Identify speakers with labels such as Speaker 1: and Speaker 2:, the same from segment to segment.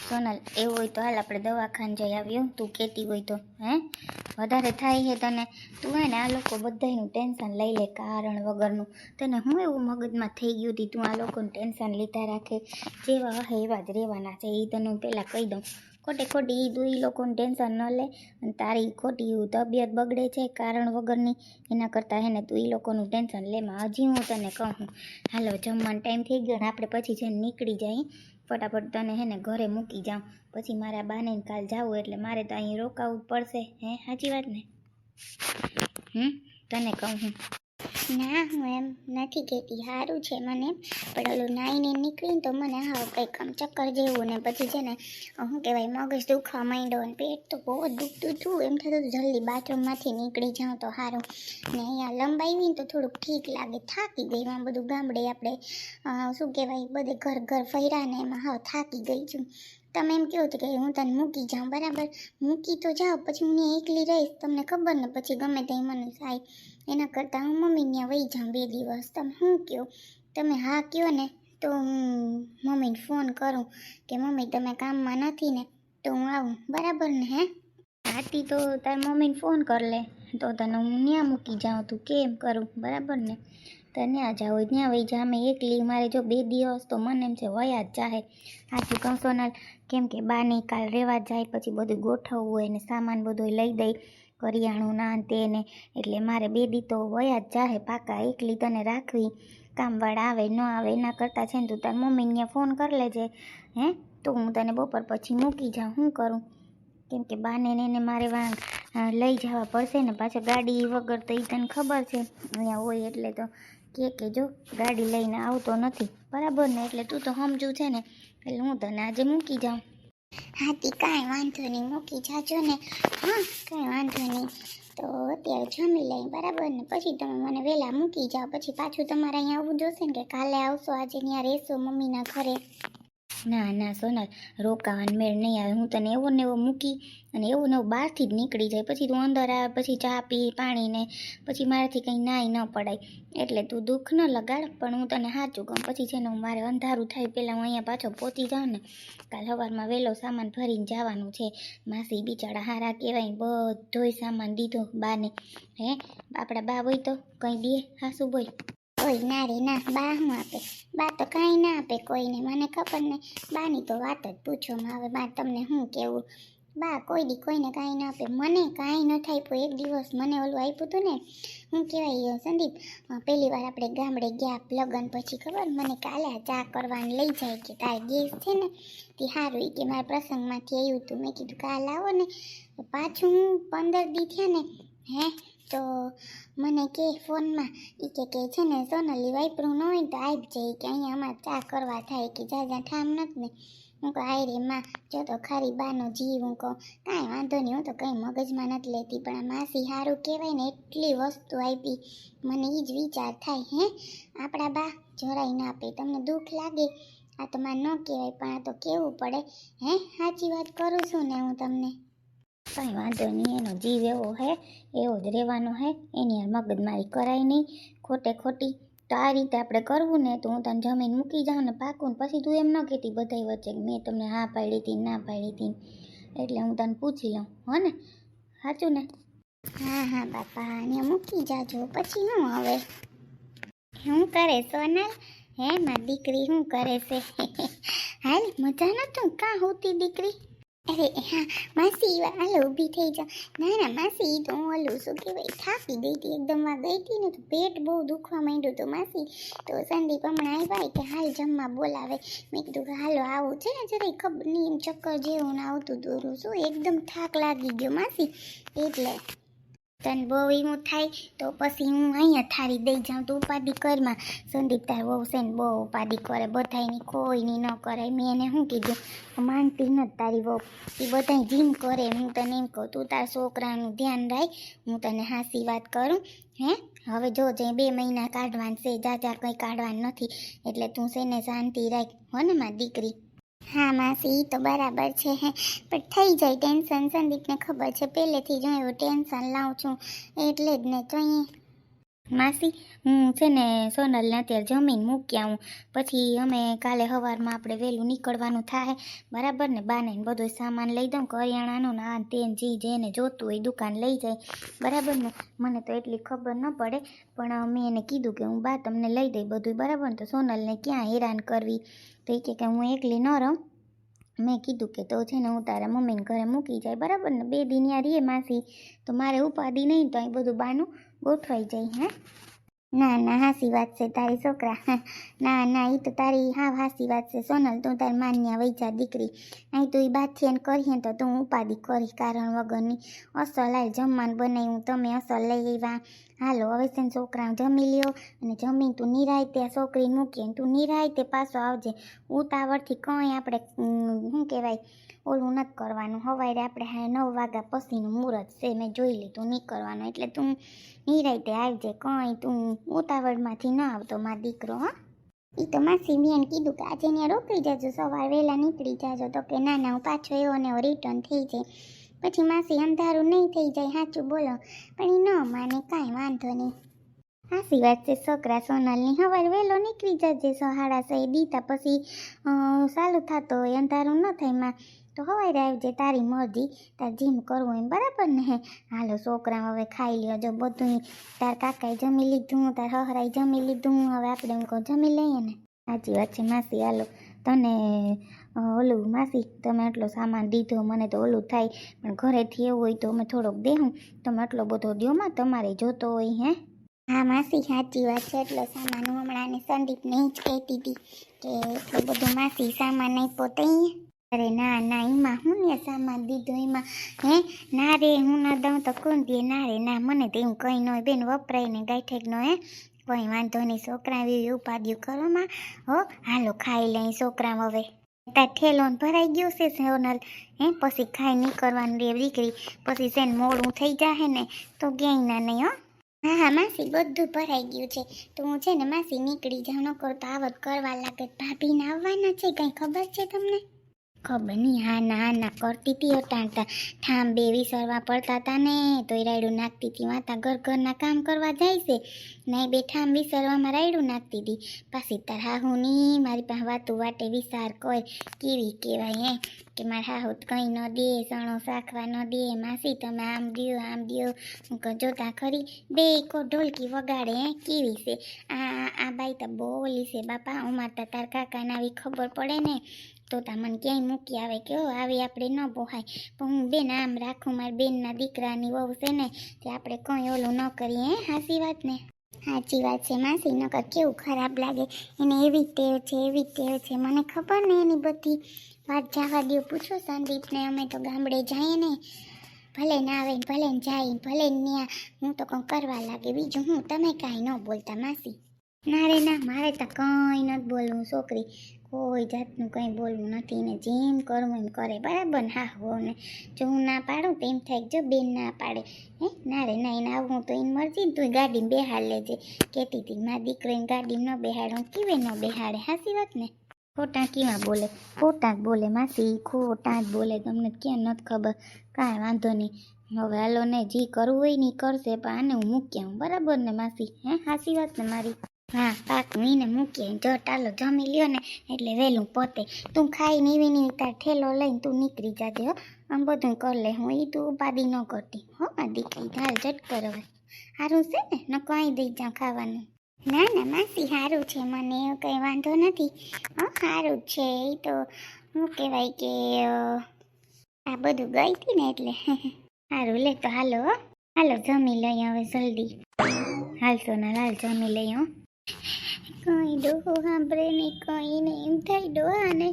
Speaker 1: સોનલ, એવું હોય તો હાલ આપણે દવાખાને જઈ આવ્યો. તું કહેતી હોય તો વધારે થાય છે તને. તું હે ને આ લોકો બધાનું ટેન્શન લઈ લે કારણ વગરનું. તને હું એવું મગજમાં થઈ ગયું હતી તું આ લોકોનું ટેન્શન લીધા રાખે. જેવા હે એવા જ રહેવાના છે એ તને હું પહેલાં કહી દઉં. ખોટી તું એ લોકોનું ટેન્શન ન લે અને તારી ખોટી તબિયત બગડે છે કારણ વગરની. એના કરતાં હે ને તું એ લોકોનું ટેન્શન લેમાં. હજી હું તને કહું, હાલો જમવાનો ટાઈમ થઈ ગયો ને આપણે પછી છે ને નીકળી જાય. ફટાફટ તને હે ને ઘરે મૂકી જાઉં. પછી મારા બાને કાલ જાવું એટલે મારે તો અહીં રોકાવું જ પડશે. સાચી વાત ને? તને કહું હું. ના, હું એમ નથી કહેતી, સારું છે મને, પણ ઓલું નાઈને નીકળીને તો મને હા કંઈક આમ ચક્કર જેવું ને પછી છે ને શું કહેવાય મગજ દુખવા માંડ્યો અને પેટ તો બહુ જ દુખતું હતું. એમ થતું હતું જલ્દી બાથરૂમમાંથી નીકળી જાઉં તો સારું. ને અહીંયા લંબાવી ને તો થોડુંક ઠીક લાગે. થાકી ગઈ એમાં બધું ગામડે આપણે શું કહેવાય બધે ઘર ફર્યા ને એમાં હા થાકી ગઈ છું. તમે એમ કહો કે હું તને મૂકી જાઉં, બરાબર મૂકી તો જાઓ, પછી હું એકલી રહીશ તમને ખબર ને પછી ગમે તે મને થાય. એના કરતાં હું મમ્મીને ત્યાં વહી જાઉં 2 દિવસ. તમે શું કહો? તમે હા કહો ને તો હું મમ્મીને ફોન કરું કે મમ્મી તમે કામમાં નથી ને તો હું આવું, બરાબર ને? હાથી તો તાર મમ્મીને ફોન કર લે તો તને હું ત્યાં મૂકી જાઉં. તું કેમ કરું, બરાબર ને? તો ત્યાં જાવ હોય ત્યાં વહી જા. અમે એકલી મારે જો 2 દિવસ તો મને એમ છે વયા જ જાહે. સાચું કહું સોનલ, કેમ કે બાની કાલ રહેવા જાય પછી બધું ગોઠવવું હોય ને સામાન બધું લઈ દઈ કરિયાણું ના તેને એટલે મારે 2 દી તો વયા જ જાહે પાકા. એકલી તને રાખવી કામવાળા આવે ન આવે એના કરતાં છે ને તું તાર મમ્મીને ત્યાં ફોન કરી લેજે. તો હું તને બપોર પછી મૂકી જાઉં. શું કરું? કેમ કે બાને એને મારે લઈ જવા પડશે ને પાછળ ગાડી વગર તો એ તને ખબર છે અહીંયા હોય એટલે તો કે જો ગાડી લઈને આવતો નથી, બરાબર ને? એટલે તું તો સમજુ છે ને એટલે હું તને આજે મૂકી જાઉં. હાથી કાંઈ વાંધો નહીં, મૂકી જાજો ને. હા કાંઈ વાંધો નહીં. તો અત્યારે જમી લઈ, બરાબર ને? પછી તમે મને વહેલા મૂકી જાઓ. પછી પાછું તમારે અહીંયા આવવું જોશે ને કે કાલે આવશો આજે ત્યાં રહેશો મમ્મીના ઘરે? ના સોનલ, રોકાવાનો મેળ નહીં આવે. હું તને એવો ને એવો મૂકી અને એવું ને એવું બહારથી જ નીકળી જાય. પછી તું અંદર આવે પછી ચા પી પાણીને પછી મારાથી કંઈ નાય ન પડાય. એટલે તું દુઃખ ન લગાડ. પણ હું તને સાચું કહું પછી છે ને મારે અંધારું થાય પહેલાં હું અહીંયા પાછો પહોંચી જાઉં ને. કાલ સવારમાં વહેલો સામાન ભરીને જવાનું છે. માસી બિચારા હારા કહેવાય, બધોય સામાન દીધો બાને. આપણા બા હોય તો કંઈ દે હાસુ બોય? કોઈ ના રે ના, બા શું આપે? બા તો કાંઈ ના આપે કોઈને, મને ખબર ને. બાની તો વાત જ પૂછવામાં આવે. બા તમને શું કહેવું, બા કોઈ દી કોઈને કાંઈ ના આપે. મને કાંઈ ન થાય પણ એક દિવસ મને ઓલું આપ્યું હતું ને શું કહેવાય સંદીપ, પહેલી વાર આપણે ગામડે ગયા લગ્ન પછી ખબર મને કાલે ચા કરવાનું લઈ જાય કે તારે ગેસ છે ને તે સારું એ કે મારા પ્રસંગમાંથી આવ્યું હતું. મેં કીધું કાલ આવો ને. પાછું હું 15 દી થયા ને તો મને કે ફોનમાં એ કે છે ને સોનલી વાપરું ન હોય તો આવી જાય કે અહીંયા અમારે ચા કરવા થાય કે જ્યાં ઠામ નથી ને. હું કહું આય રે માં, જો તો ખરી બાનો જીવ. હું કહું કાંઈ વાંધો નહીં, હું તો કંઈ મગજમાં નથી લેતી પણ આ માસી સારું કહેવાય ને એટલી વસ્તુ આપી. મને એ જ વિચાર થાય આપણા બા જરાય ના આપે. તમને દુઃખ લાગે આ તો મારે ન કહેવાય પણ આ તો કહેવું પડે. સાચી વાત કરું છું ને હું તમને? કાંઈ વાંધો નહીં, એનો જીવ એવો એવો જ રહેવાનો એની મગજમારી કરાય નહીં ખોટી. તો આ રીતે આપણે કરવું ને તો હું તને જમીન મૂકી જાઉં ને પાકું ને પછી તું એમ ન કહેતી બધાય વચ્ચે મેં તમને હા પાડી હતી ના પાડી હતી. એટલે હું તને પૂછી લઉં હો ને? સાચું ને? હા બાપા, અહીંયા મૂકી જાજો પછી શું હવે? શું કરે સોનલ? મારી દીકરી શું કરે છે? હાલ મજા નતું કાં હોતી દીકરી? અરે હા માસી હાલો ઊભી થઈ જાઓ. ના માસી તો હું ઓલું શું કહેવાય થાકી ગઈ હતી એકદમ. ગઈ હતી ને તો પેટ બહુ દુખવા માંડ્યું હતું માસી. તો સંદીપ હમણાં આવ્યા કે હાલ જમવા બોલાવે. મેં કીધું કે હાલો આવું છે ને જરાય ખબર નહીં એમ ચક્કર જેવું ને આવતું દોરું શું એકદમ થાક લાગી ગયો માસી. એટલે તને બહુ એવું થાય તો પછી હું અહીંયા થાળી દઈ જાઉં તો ઉપાધિ કરમાં. સંદીપ તાર બહુ છે ને બહુ ઉપાધિ કરે બધાયની, કોઈની ન કરાય. મેં એને શું કીધું માનતી નથી તારી બહુ, એ બધાય જીમ કરે. હું તને એમ કહું તું તાર છોકરાનું ધ્યાન રાખ. હું તને હાસી વાત કરું હવે જો 2 મહિના કાઢવાનું છે, જાજા કંઈ કાઢવાનું નથી. એટલે તું છે ને શાંતિ રાખ હો ને મારી દીકરી? હા માસી તો બરાબર છે પણ થઈ જાય ટેન્શન. સંદીપને ખબર છે પહેલેથી જ હું એવું ટેન્શન લાવું છું એટલે જ ને. તો માસી, હું છે ને સોનલને અત્યારે જમીન મૂકી આવું, પછી અમે કાલે સવારમાં આપણે વહેલું નીકળવાનું થાય બરાબર ને. બાને બધો સામાન લઈ દઉં, કરિયાણાનો ને આ તેન જેને જોતું હોય દુકાન લઈ જાય બરાબર ને. મને તો એટલી ખબર ન પડે, પણ મેં એને કીધું કે હું બા તમને લઈ દઈ બધું બરાબર ને. તો સોનલને ક્યાં હેરાન કરવી, તો એ કે હું એકલી ન રહું. મેં કીધું કે તો છે ને હું તારા મમ્મીને ઘરે મૂકી જાય બરાબર ને. 2 દિન યા રહીએ માસી, તો મારે ઉપાધિ નહીં, તો અહીં બધું બાનું ગોઠવાઈ જાય. હે ના ના, હાસી વાત છે તારી છોકરા. ના ના, એ તો તારી હાસી વાત છે સોનલ. તું તારી માન્યા વૈજા દીકરી, અહીં તું એ બાથિયાને કરીએ તો તું ઉપાધિ કરી કારણ વગરની. અસલ હાલ જમવાનું બનાવ્યું તમે, અસલ લઈ આવ્યા. હાલો હવે છે ને છોકરા જમી લ્યો, અને જમીન તું નિરાય ત્યાં છોકરીને મૂકીને તું નિરાય તે પાછો આવજે. ઉતાવળથી કંઈ આપણે શું કહેવાય ઓલું નથી કરવાનું. સવારે આપણે 9 વાગ્યા પછીનું મુહૂર્ત છે, મેં જોઈ લીધું નીકળવાનું. એટલે તું નિરાયતે આવજે, કંઈ તું ઉતાવળમાંથી ન આવતો મારો દીકરો. હા, એ તો માસી બેન કીધું કે આજે ત્યાં રોકાઈ જાજો, સવાર વહેલા નીકળી જાજો. તો કે ના ના, હું પાછો એવો ને એવો રિટર્ન થઈ જાય, પછી માસી અંધારું નહીં થઈ જાય. સાચું બોલો, પણ એ ન માને, કાંઈ વાંધો નહીં. હાસી વાત છે છોકરા સોનલની. સવારે વહેલો નીકળી જજે 6:30 દીધા પછી ચાલુ થતો હોય, અંધારું ન થાય માં તો સવારે આવજે. તારી મરજી, તાર જેમ કરવું એમ બરાબર ને. હાલો છોકરા હવે ખાઈ લ્યો, જો બધું તાર કાકાએ જમી લીધું, તાર હહરાએ જમી લીધું, હવે આપણે એમ કહો જમી લઈએ ને. સાચી વાત છે માસી. હાલો તને ઓલું માસી, તમે આટલો સામાન દીધો, મને તો ઓલું થાય, પણ ઘરેથી એવું હોય તો અમે થોડોક દેવું, તમે આટલો બધો દો માં, તમારે જોતો હોય. હે હા માસી, સાચી વાત છે. એટલો સામાન હું હમણાં સંદીપને જ કહેતી હતી કે એટલો બધો માસી સામાન આપ્યો તો અહીંયા. અરે ના ના, એમાં હું ને સામાન દીધો એમાં. હે ના રે, હું ન દઉં તો કોણ દે? ના રે ના, મને તો એવું કંઈ ન હોય બેન, વપરાય ને ગાંઠેકનો. હે કંઈ વાંધો નહીં, છોકરા એવી ઉપાડ્યું કરવામાં. હો હાલો ખાઈ લઈ છોકરા હવે. તાર ઠેલોન ભરાઈ ગયું છે સોનલ. હે પછી ખાઈ નીકળવાનું રે દીકરી, પછી છે ને મોડું થઈ જાય ને તો ક્યાંય ના નહીં. હો હા હા માસી, બધું ભરાઈ ગયું છે. તો હું છે ને માસી નીકળી જાઉં, ન કરતો આવત કરવા લાગે. ભાભીને આવવાના છે, કંઈ ખબર છે તમને? ખબર નહીં, હા ના કરતી હતી અટાણતા. ઠામ બે વિસરવા પડતા હતા ને તો એ રાયડું નાખતી હતી. વાતા ઘરના કામ કરવા જાય છે ને, બે ઠામ વિસરવામાં રાયડું નાખતી હતી. પાછી તાર હાહુની મારી પાસે વાતું વાટે વિસાર કોઈ કેવી કહેવાય. કે મારા હાહુ કંઈ ન દે, સણો શાખવા ન દે. માસી તમે આમ દ્યો. હું કહું જોતા ખરી, બે કો ઢોલકી વગાડે. કેવી છે આ બાઈ તો બોલી છે બાપા. અમાર તાર કાકાને આવી ખબર પડે ને તો મને ક્યાંય મૂકી આવે કે આવી આપણે ન પોહાય. પણ હું બેન આમ રાખું, મારી બેનના દીકરાની વહુ છે ને, તે આપણે કંઈ ઓલું ન કરીએ. સાચી વાત ને? સાચી વાત છે માસી, નકર કેવું ખરાબ લાગે. એને એવી ટેવ છે, મને ખબર ને એની બધી વાત. જવા દો, પૂછો સંદીપને. અમે તો ગામડે જઈએ ને, ભલે ને આવે ભલે ને જાય, ભલે ને ત્યાં હું તો કંઈ કરવા લાગે. બીજું હું, તમે કાંઈ ન બોલતા માસી? ના રે ના, મારે તો કંઈ નથી બોલવું છોકરી, કોઈ જાતનું કંઈ બોલવું નથી ને. જેમ કરવું એમ કરે બરાબર ને. હા હો ને, જો હું ના પાડું તો એમ થાય જો બેન ના પાડે. હે ના રે ના, એને આવું તો એની મરજી, તું ગાડીમાં બેહાડ લેજે. કહેતી હતી મારા દીકરીને ગાડીમાં ન બેહાડું, કેવે ન બેહાડે. સાચી વાત ને? ખોટા કેવા બોલે? ખોટા જ બોલે માસી, ખોટા જ બોલે. તમને ક્યાં નથી ખબર? કાંઈ વાંધો નહીં, હવે હાલો ને, જે કરવું હોય ને કરશે. પણ આને હું મૂકી આવું બરાબર ને માસી? હે સાચી વાત ને મારી? હા પાકું, એને મૂકીએ. જો ચાલો જમી લ્યો ને એટલે વહેલું પતે. તું ખાઈને એવી તાર ઠેલો લઈને તું નીકળી જાજે. હો આમ બધું કરી લે, હું એ તું ઉપાધિ ન કરતી. હો મારી દીકરી, હાલ ઝટકર હવે. સારું છે ને? ન કંઈ દઈ જાઉં ખાવાનું? ના ના માસી, સારું છે, મને એવો કંઈ વાંધો નથી. હા સારું જ છે. એ તો શું કહેવાય કે આ બધું ગઈ હતી ને એટલે. સારું લે તો હાલો. હાલો જમી લઈ હવે જલ્દી. હાલ સોના, હાલ જમી લઈ. હો કઈ ડોહો સાંભળે નહીં, કઈ ને એમ થાય ડોહાને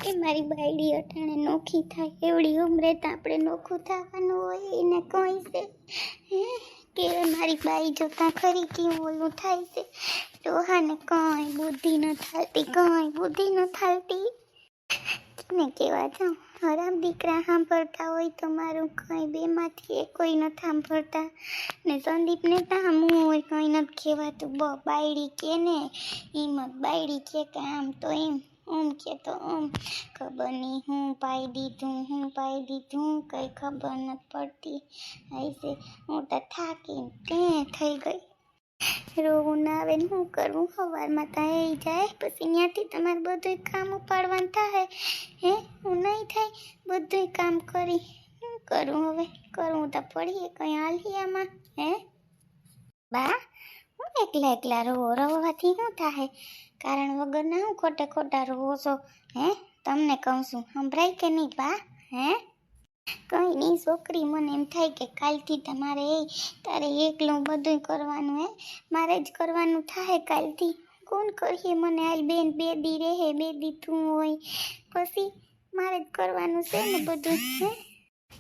Speaker 1: કે મારી બાયડી અટાણે નોખી થાય. એવડી ઉમરે તો આપણે નોખું થવાનું હોય એને કઈ છે. કે મારી બાઈ જોતા ખરી કેવું ઓલું થાય છે. ડોહાને કઈ બુદ્ધિ ન થાલતી. ને કેવા જાઉં, હરામ દીકરા સાંભળતા હોય તો મારું કંઈ બેમાંથી કોઈ નથી સાંભળતા. ને સંદીપને તો હું હોય કંઈ નથી કહેવાતું. બાયડી કે ને એમ જ બાયડી કે આમ તો એમ, કે તો ખબર નહીં હું પાઈ દીધું કંઈ ખબર નથી પડતી. હશે હું તો થાકીને તે થઈ ગઈ. રોવું ના આવે ને શું કરવું, સવારમાં ત્યાં એ જાય પછી ત્યાંથી તમારે બધું કામ ઉપાડવાનું થાય. હે હું નહીં થાય બધું કામ કરી શું કરું હવે, કરવું તો પડીએ કંઈ હાલીએ આમાં. હે બા હું એકલા એકલા રોવાથી શું થાય, કારણ વગર ના હું ખોટા રોવો છો. હે તમને કહું છું સંભળાય કે નહીં બા? હે કંઈ નહીં છોકરી, મને એમ થાય કે કાલથી તમારે તારે એકલું બધું કરવાનું. હે મારે જ કરવાનું થાય કાલથી. કોણ કરીએ મને હાલ બેન, 2 દી રહે 2 દી તું હોય પછી મારે જ કરવાનું છે ને બધું. હે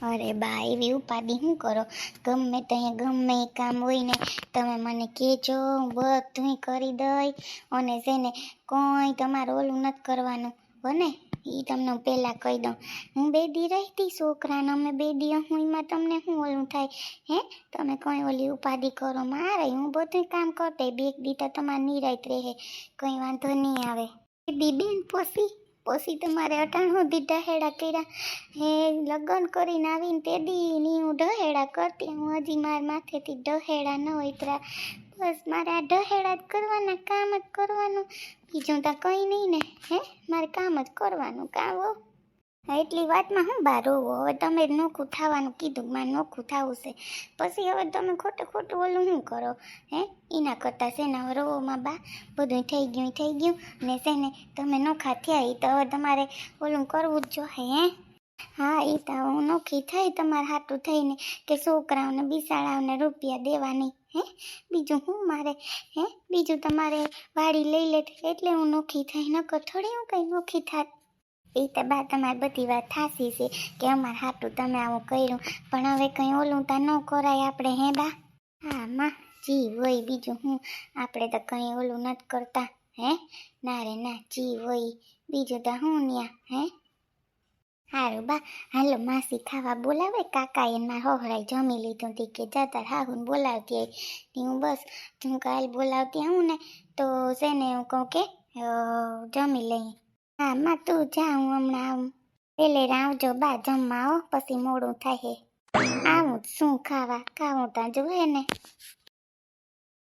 Speaker 1: અરે બા એવી ઉપાધિ શું કરો, ગમે ત્યાં ગમે એ કામ હોય ને તમે મને કહેજો, હું બધું કરી દઈ. અને છે ને કોઈ તમારે ઓલું નથી કરવાનું હો ને, એ તમને હું પહેલાં કહી દઉં. હું 2 દી રહેતી છોકરાને, અમે 2 દી હું એમાં તમને શું ઓલું થાય. હે તમે કંઈ ઓલી ઉપાધિ કરો મારે, હું બધું કામ કરતી 2 દી તો તમારે નિરાત રહે, કંઈ વાંધો નહીં આવે. દી બેન પછી તમારે 98 સુધી ઢહેડા કર્યા. હે લગ્ન કરીને આવીને તે દી હું ઢહેડા કરતી, હું હજી મારા માથેથી ઢહેડા ન ઉતરા. બસ મારે આ ઢહેડા જ કરવાના, કામ જ કરવાનું, બીજું તો કંઈ નહીં ને. હે મારે કામ જ કરવાનું. કામ એટલી વાતમાં હું બા રોવો, હવે તમે જ નોખું થવાનું કીધું, મારે નોખું થવું છે પછી હવે તમે ખોટું ઓલું શું કરો. હે એના કરતાં છે ને હવે રોવોમાં બા બધું થઈ ગયું ને છે ને તમે નોખા થયા, એ તો હવે તમારે ઓલું કરવું જ જોઈએ. હે હા એ તો હું નોખી થઈ તમારે હાટું થઈને કે છોકરાઓને બિસાડાઓને રૂપિયા દેવાની. હે બીજું હું મારે, હે બીજું તમારે વાડી લઈ લે એટલે હું નોખી થઈ, નકર થોડી હું કંઈ નોખી થાત. એ તો બા તમારી બધી વાત થાસી છે કે અમારે હાટું તમે આવું કર્યું, પણ હવે કંઈ ઓલું તો ન કરાય આપણે. હે બા હા માં જી હોય બીજું હું, આપણે તો કંઈ ઓલું નથી કરતા. હે ના રે ના જી હોય બીજું તો હું ન્યા. હે સારું બા હાલો માસી ખાવા બોલાવે, કાકા એના હોહરાઈ જમી લીધું હતી કે જતા હાહુને બોલાવતી આવી. હું બસ હું કાલ બોલાવતી આવું ને તો છે ને હું કહું કે જમી લઈએ. હા માં તું જા, હું હમણાં આવું. પેલે આવજો બા જમવા આવો, પછી મોડું થાય. આવું શું ખાવું ત્યાં જોઈએ ને.